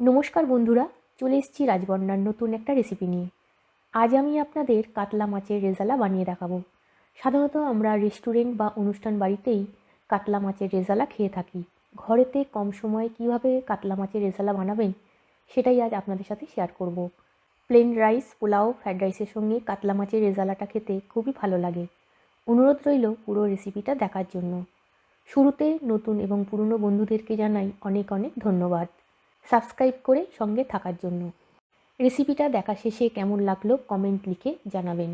নমস্কার বন্ধুরা, চলে এসেছি রাজবন্যার নতুন একটা রেসিপি নিয়ে। আজ আমি আপনাদের কাতলা মাছের রেজালা বানিয়ে দেখাবো। সাধারণত আমরা রেস্টুরেন্ট বা অনুষ্ঠান বাড়িতেই কাতলা মাছের রেজালা খেয়ে থাকি। ঘরেতে কম সময়ে কিভাবে কাতলা মাছের রেজালা বানাবেন সেটাই আজ আপনাদের সাথে শেয়ার করব। প্লেন রাইস, পোলাও, ফ্রাইড রাইসের সঙ্গে কাতলা মাছের রেজালাটা খেতে খুবই ভালো লাগে। অনুরোধ রইল পুরো রেসিপিটা দেখার জন্য। শুরুতে নতুন এবং পুরনো বন্ধুদেরকে জানাই অনেক অনেক ধন্যবাদ সাবস্ক্রাইব করে সঙ্গে থাকার জন্য। রেসিপিটা দেখা শেষে কেমন লাগলো কমেন্ট লিখে জানাবেন।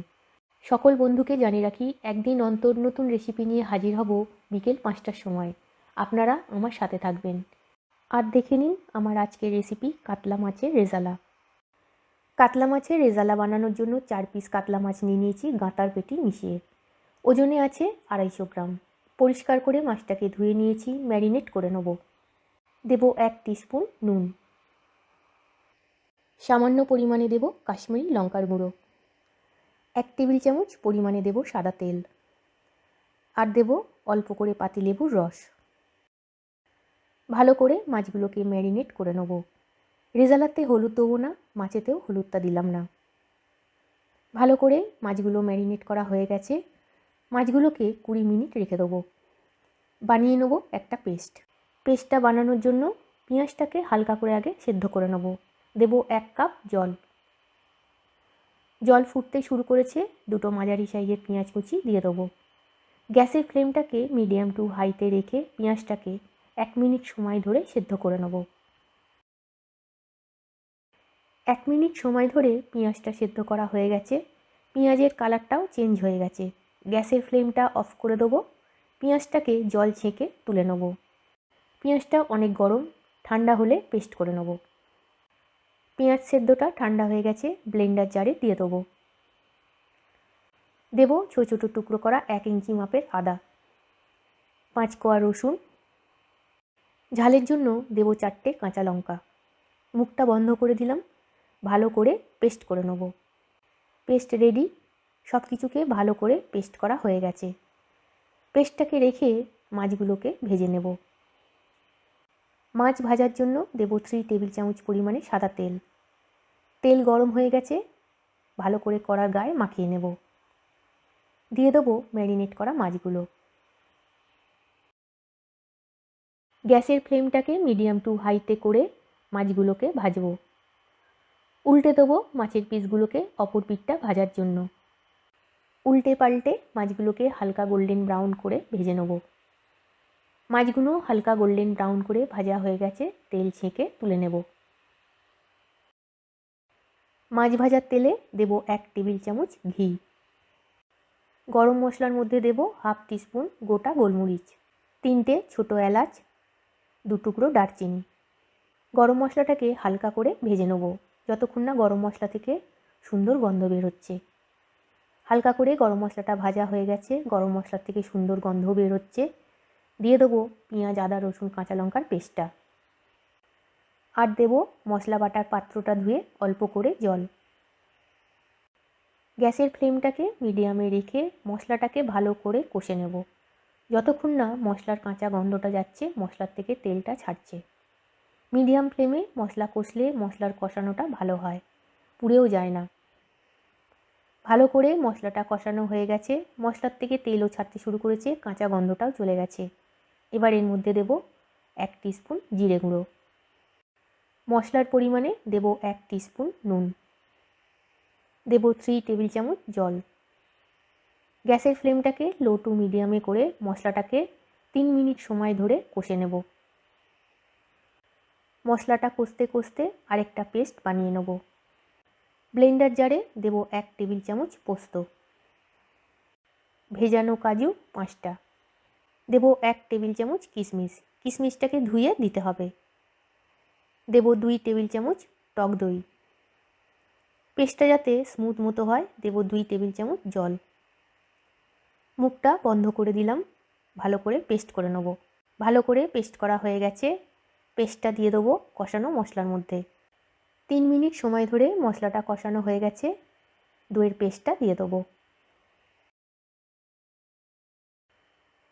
সকল বন্ধুকে জানিয়ে রাখি, একদিন অন্তর নতুন রেসিপি নিয়ে হাজির হব বিকেল 5টার সময়। আপনারা আমার সাথে থাকবেন। আর দেখে নিন আমার আজকের রেসিপি কাতলা মাছের রেজালা। কাতলা মাছের রেজালা বানানোর জন্য 4 পিস কাতলা মাছ নিয়ে নিয়েছি গাঁতার পেটি মিশিয়ে। ওজনে আছে 250 গ্রাম। পরিষ্কার করে মাছটাকে ধুয়ে নিয়েছি, ম্যারিনেট করে নেব। দেব 1 টিস্পুন নুন, সামান্য পরিমাণে দেব কাশ্মীরি লঙ্কার গুঁড়ো, 1 টেবিল চামচ পরিমাণে দেব সাদা তেল, আর দেব অল্প করে পাতিলেবুর রস। ভালো করে মাছগুলোকে ম্যারিনেট করে নেব। রেজালাতে হলুদ দেবো না, মাছেতেও হলুদটা দিলাম না। ভালো করে মাছগুলো ম্যারিনেট করা হয়ে গেছে। মাছগুলোকে 20 মিনিট রেখে দেবো। বানিয়ে নেব একটা পেস্টটা বানানোর জন্য পেঁয়াজটাকে হালকা করে আগে সেদ্ধ করে নেব। দেব 1 কাপ জল। জল ফুটতে শুরু করেছে, দুটো মাঝারি সাইজের পেঁয়াজ কুচি দিয়ে দেবো। গ্যাসের ফ্লেমটাকে মিডিয়াম টু হাইতে রেখে পেঁয়াজটাকে 1 মিনিট সময় ধরে সেদ্ধ করে নেব। 1 মিনিট সময় ধরে পেঁয়াজটা সেদ্ধ করা হয়ে গেছে। পেঁয়াজের কালারটাও চেঞ্জ হয়ে গেছে। গ্যাসের ফ্লেমটা অফ করে দেবো। পেঁয়াজটাকে জল ছেঁকে তুলে নেব। পেঁয়াজটা অনেক গরম, ঠান্ডা হলে পেস্ট করে নেব। পেঁয়াজ সেদ্ধটা ঠান্ডা হয়ে গেছে, ব্লেন্ডার জারে দিয়ে দেবো। দেব ছোটো ছোটো টুকরো করা 1 ইঞ্চি মাপের আদা, 5 কোয়া রসুন, ঝালের জন্য দেব 4টে কাঁচা লঙ্কা। মুখটা বন্ধ করে দিলাম। ভালো করে পেস্ট করে নেব। Paste ready. সব কিছুকে ভালো করে পেস্ট করা হয়ে গেছে। পেস্টটাকে রেখে মাছগুলোকে ভেজে নেব। মাছ ভাজার জন্য দেব 3 টেবিল চামচ পরিমাণে সাদা তেল। তেল গরম হয়ে গেছে, ভালো করে কড়ার গায়ে মাখিয়ে নেব। দিয়ে দেবো ম্যারিনেট করা মাছগুলো। গ্যাসের ফ্লেমটাকে মিডিয়াম টু হাইতে করে মাছগুলোকে ভাজবো। উল্টে দেবো মাছের পিসগুলোকে অপর পিঠটা ভাজার জন্য। উল্টে পাল্টে মাছগুলোকে হালকা গোল্ডেন ব্রাউন করে ভেজে নেব। মাছগুলো হালকা গোল্ডেন ব্রাউন করে ভাজা হয়ে গেছে, তেল ছেঁকে তুলে নেব। মাছ ভাজার তেলে দেব 1 টেবিল চামচ ঘি। গরম মশলার মধ্যে দেব 1/2 টিস্পুন গোটা গোলমরিচ, 3টে ছোটো এলাচ, 2 টুকরো দারচিনি। গরম মশলাটাকে হালকা করে ভেজে নেব যতক্ষণ না গরম মশলা থেকে সুন্দর গন্ধ বের হচ্ছে। হালকা করে গরম মশলাটা ভাজা হয়ে গেছে, গরম মশলার থেকে সুন্দর গন্ধ বের হচ্ছে। দিয়ে দেবো পেঁয়াজ, আদা, রসুন, কাঁচা লঙ্কার পেস্টটা। আর দেব মশলা বাটার পাত্রটা ধুয়ে অল্প করে জল। গ্যাসের ফ্লেমটাকে মিডিয়ামে রেখে মশলাটাকে ভালো করে কষে নেব যতক্ষণ না মশলার কাঁচা গন্ধটা যাচ্ছে, মশলার থেকে তেলটা ছাড়ছে। মিডিয়াম ফ্লেমে মশলা কষলে মশলার কষানোটা ভালো হয়, পুড়েও যায় না। ভালো করে মশলাটা কষানো হয়ে গেছে, মশলার থেকে তেলও ছাড়তে শুরু করেছে, কাঁচা গন্ধটাও চলে গেছে। এবার এর মধ্যে দেব 1 টিস্পুন জিরে গুঁড়ো। মশলার পরিমাণে দেব 1 টিস্পুন নুন। দেব 3 টেবিল চামচ জল। গ্যাসের ফ্লেমটাকে লো টু মিডিয়ামে করে মশলাটাকে 3 মিনিট সময় ধরে কষে নেব। মশলাটা কষতে কষতে আরেকটা পেস্ট বানিয়ে নেব। ব্লেন্ডার জারে দেব 1 টেবিল চামচ পোস্ত, ভেজানো কাজু 5টা, দেব 1 টেবিল চামচ কিশমিশ, কিশমিশটাকে ধুয়ে দিতে হবে। দেব 2 টেবিল চামচ টক দই। পেস্টটা যাতে স্মুথ মতো হয় দেব 2 টেবিল চামচ জল। মুখটা বন্ধ করে দিলাম। ভালো করে পেস্ট করে নেব। ভালো করে পেস্ট করা হয়ে গেছে। পেস্টটা দিয়ে দেবো কষানো মশলার মধ্যে। 3 মিনিট সময় ধরে মশলাটা কষানো হয়ে গেছে, দইয়ের পেস্টটা দিয়ে দেবো।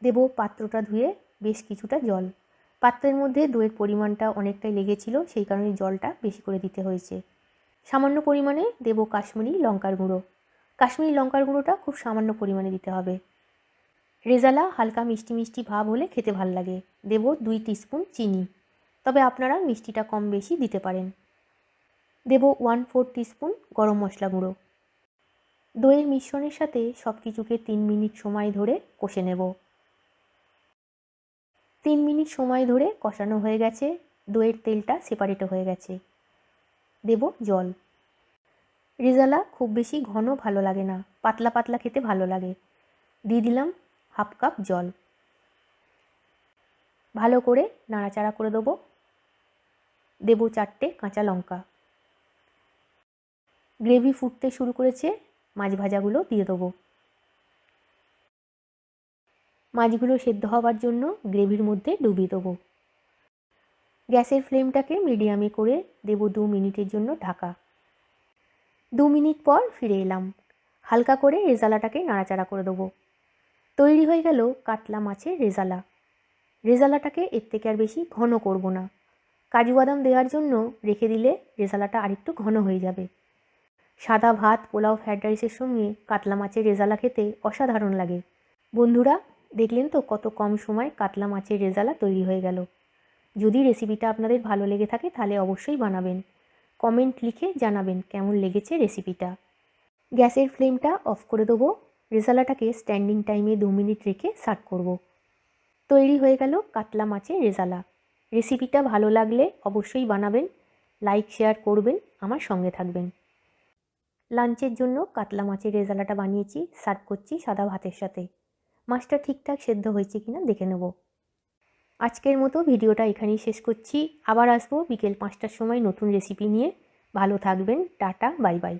দেব পাত্রটা ধুয়ে বেশ কিছুটা জল। পাত্রের মধ্যে দইয়ের পরিমাণটা অনেকটাই লেগেছিল, সেই কারণে জলটা বেশি করে দিতে হয়েছে। সামান্য পরিমাণে দেব কাশ্মীরি লঙ্কার গুঁড়ো। কাশ্মীরি লঙ্কার গুঁড়োটা খুব সামান্য পরিমাণে দিতে হবে। রেজালা হালকা মিষ্টি মিষ্টি ভাব হলে খেতে ভাল লাগে। দেব 2 টিস্পুন চিনি, তবে আপনারা মিষ্টিটা কম বেশি দিতে পারেন। দেব 1/4 টিস্পুন গরম মশলা গুঁড়ো। দইয়ের মিশ্রণের সাথে সব কিছুকে 3 মিনিট সময় ধরে কষে নেব। 3 মিনিট সময় ধরে কষানো হয়ে গেছে, দইয়ের তেলটা সেপারেট হয়ে গেছে। দেব জল। রেজালা খুব বেশি ঘন ভালো লাগে না, পাতলা পাতলা খেতে ভালো লাগে। দিয়ে দিলাম 1/2 কাপ জল। ভালো করে নাড়াচাড়া করে দেবো। দেব 4টে কাঁচা লঙ্কা। গ্রেভি ফুটতে শুরু করেছে, মাছ ভাজাগুলো দিয়ে দেবো। মাছগুলো সেদ্ধ হওয়ার জন্য গ্রেভির মধ্যে ডুবিয়ে দেবো। গ্যাসের ফ্লেমটাকে মিডিয়ামে করে দেব 2 মিনিটের জন্য ঢাকা। 2 মিনিট পর ফিরে এলাম। হালকা করে রেজালাটাকে নাড়াচাড়া করে দেবো। তৈরি হয়ে গেল কাতলা মাছের রেজালা। রেজালাটাকে এর থেকে আর বেশি ঘন করব না। কাজু বাদাম দেওয়ার জন্য রেখে দিলে রেজালাটা আরেকটু ঘন হয়ে যাবে। সাদা ভাত, পোলাও, ফ্রাইড রাইসের সঙ্গে কাতলা মাছের রেজালা খেতে অসাধারণ লাগে। বন্ধুরা, দেখলেন তো কত কম সময় কাতলা মাছের রেজালা তৈরি হয়ে গেল। যদি রেসিপিটা আপনাদের ভালো লেগে থাকে তাহলে অবশ্যই বানাবেন। কমেন্ট লিখে জানাবেন কেমন লেগেছে রেসিপিটা। গ্যাসের ফ্লেমটা অফ করে দেবো। রেজালাটাকে স্ট্যান্ডিং টাইমে 2 মিনিট রেখে সার্ভ করব। তৈরি হয়ে গেল কাতলা মাছের রেজালা। রেসিপিটা ভালো লাগলে অবশ্যই বানাবেন, লাইক শেয়ার করবেন, আমার সঙ্গে থাকবেন। লাঞ্চের জন্য কাতলা মাছের রেজালাটা বানিয়েছি, সার্ভ করছি সাদা ভাতের সাথে। মাছটা ঠিকঠাক সেদ্ধ হয়েছে কিনা দেখে নেব। আজকের মতো ভিডিওটা এখানেই শেষ করছি। আবার আসবো বিকেল 5টার সময় নতুন রেসিপি নিয়ে। ভালো থাকবেন। Tata, bye bye.